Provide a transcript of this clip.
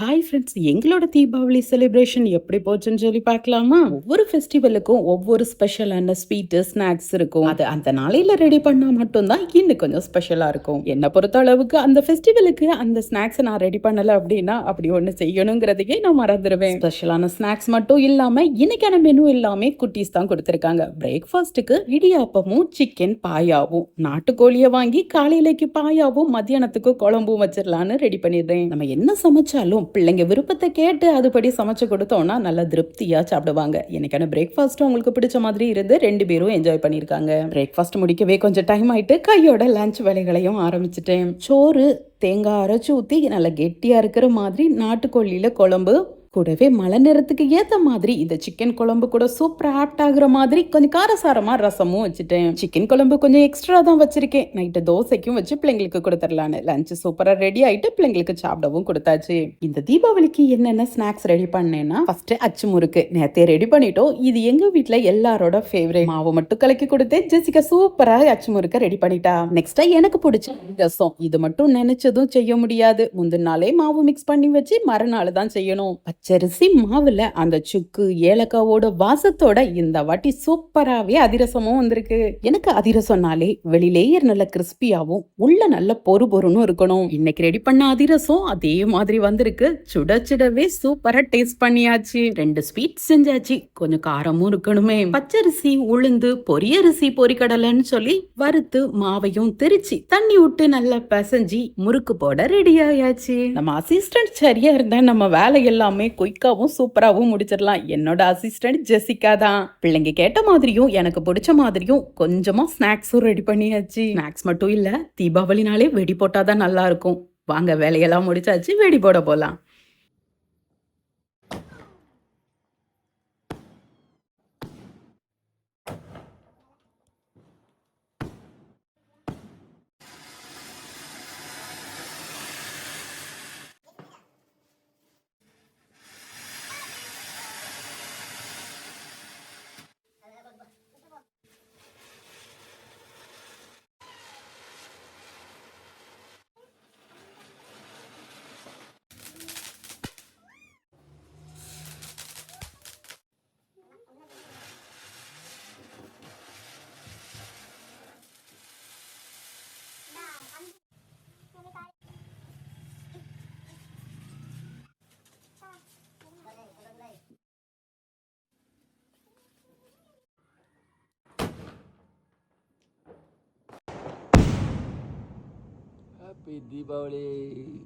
Hi friends, எங்களோட Deepavali celebration எப்படி போச்சுன்னு சொல்லி பார்க்கலாமா? ஒவ்வொரு ஃபெஸ்டிவலுக்கும் ஒவ்வொரு ஸ்பெஷலான ஸ்வீட்டு, ஸ்நாக்ஸ் இருக்கும். அது அந்த நாளையில ரெடி பண்ணா மட்டும் தான் இன்னும் கொஞ்சம் ஸ்பெஷலா இருக்கும். என்ன பொறுத்த அளவுக்கு அந்த ஃபெஸ்டிவலுக்கு அந்த ஸ்நாக்ஸை நான் ரெடி பண்ணல அப்படின்னா அப்படி ஒண்ணு செய்யணுங்கிறதையே நான் மறந்துடுவேன். ஸ்பெஷலான ஸ்நாக்ஸ் மட்டும் இல்லாம இன்னைக்கான மெனு எல்லாமே குட்டீஸ் தான் கொடுத்திருக்காங்க. பிரேக்ஃபாஸ்ட்டுக்கு இடியாப்பமும் சிக்கன் பாயாவும், நாட்டுக்கோழியை வாங்கி காலையிலைக்கு பாயாவும் மத்தியானத்துக்கு குழம்பும் வச்சிடலான்னு ரெடி பண்ணிடுறேன். நம்ம என்ன சமைச்சாலும் பிள்ளைங்க விருப்பத்தை கேட்டு அதுபடி சமைச்சு கொடுத்தோம்னா நல்லா திருப்தியா சாப்பிடுவாங்க. எனக்கான பிரேக்ஃபாஸ்ட் உங்களுக்கு பிடிச்ச மாதிரி இருந்து 2 பேரும் என்ஜாய் பண்ணியிருக்காங்க. பிரேக்ஃபாஸ்ட் முடிக்கவே கொஞ்சம் டைம் ஆயிட்டு கையோட லஞ்ச் வேலைகளையும் ஆரம்பிச்சிட்டேன். சோறு தேங்காய் அரைச்சு ஊத்தி நல்லா கெட்டியா இருக்கிற மாதிரி நாட்டுக்கோழியில குழம்பு, கூடவே மழை நேரத்துக்கு ஏத்த மாதிரி இந்த சிக்கன் குழம்பு கூட சூப்பரா ஆப்ட் ஆகுற மாதிரி கொஞ்சம் காரசாரமா ரசமும் வச்சுட்டேன். சிக்கன் குழம்பு கொஞ்சம் எக்ஸ்ட்ரா தான் வச்சிருக்கேன். நைட்டு தோசைக்கும் வச்சு பிள்ளைங்களுக்கு கொடுத்துடலான்னு. லஞ்ச் சூப்பரா ரெடி ஆயிட்டு பிள்ளைங்களுக்கு சாப்பிடவும் கொடுத்தாச்சு. இந்த தீபாவளிக்கு என்னென்ன ஸ்நாக்ஸ் ரெடி பண்ணேன்னா, ஃபர்ஸ்ட் அச்சு முறுக்கு நேத்தே ரெடி பண்ணிட்டோம். இது எங்க வீட்டுல எல்லாரோட ஃபேவரட். மாவு மட்டும் கலக்கி கொடுத்தேன். ஜெசிகா சூப்பரா அச்சு முறுக்க ரெடி பண்ணிட்டா. நெக்ஸ்டா எனக்கு பிடிச்ச ரசம். இது மட்டும் நினைச்சதும் செய்ய முடியாது. முந்தின நாளே மாவு மிக்ஸ் பண்ணி வச்சு மறுநாள் தான் செய்யணும். பச்சரிசி மாவுல அந்த சுக்கு ஏலக்காவோட வாசத்தோட இந்த வாட்டி சூப்பராவே அதிரசமும் வந்திருக்கு. எனக்கு அதிரசம்னாலே வெளிலேயர் நல்ல கிறிஸ்பியாவும் உள்ள நல்ல பொறு பொறுன்னு இருக்கணும். இன்னைக்கு ரெடி பண்ண அதிரசம் அதே மாதிரி வந்திருக்கு. சுட சுடவே சூப்பரா டேஸ்ட் பண்ணியாச்சு. 2 ஸ்வீட் செஞ்சாச்சு. கொஞ்சம் காரமும் இருக்கணுமே. பச்சரிசி உளுந்து பொரியரிசி பொரிக்கடலைன்னு சொல்லி வறுத்து மாவையும் திரிச்சு தண்ணி விட்டு நல்லா பசைஞ்சி முறுக்கு போட ரெடி ஆயாச்சு. நம்ம அசிஸ்டன்ட் சரியா இருந்தா நம்ம வேலை எல்லாமே குயிக்காவும் சூப்பராகவும் முடிச்சிடலாம். என்னோட அசிஸ்டன்ட் ஜெசிகா தான். பிள்ளைங்க கேட்ட மாதிரியும் எனக்கு பிடிச்ச மாதிரியும் கொஞ்சமா ஸ்நாக்ஸும் ரெடி பண்ணியாச்சு. ஸ்நாக்ஸ் மட்டும் இல்ல, தீபாவளினாலே வெடி போட்டாதான் நல்லா இருக்கும். வாங்க, வேலையெல்லாம் முடிச்சாச்சு, வெடி போட போலாம். Happy Diwali!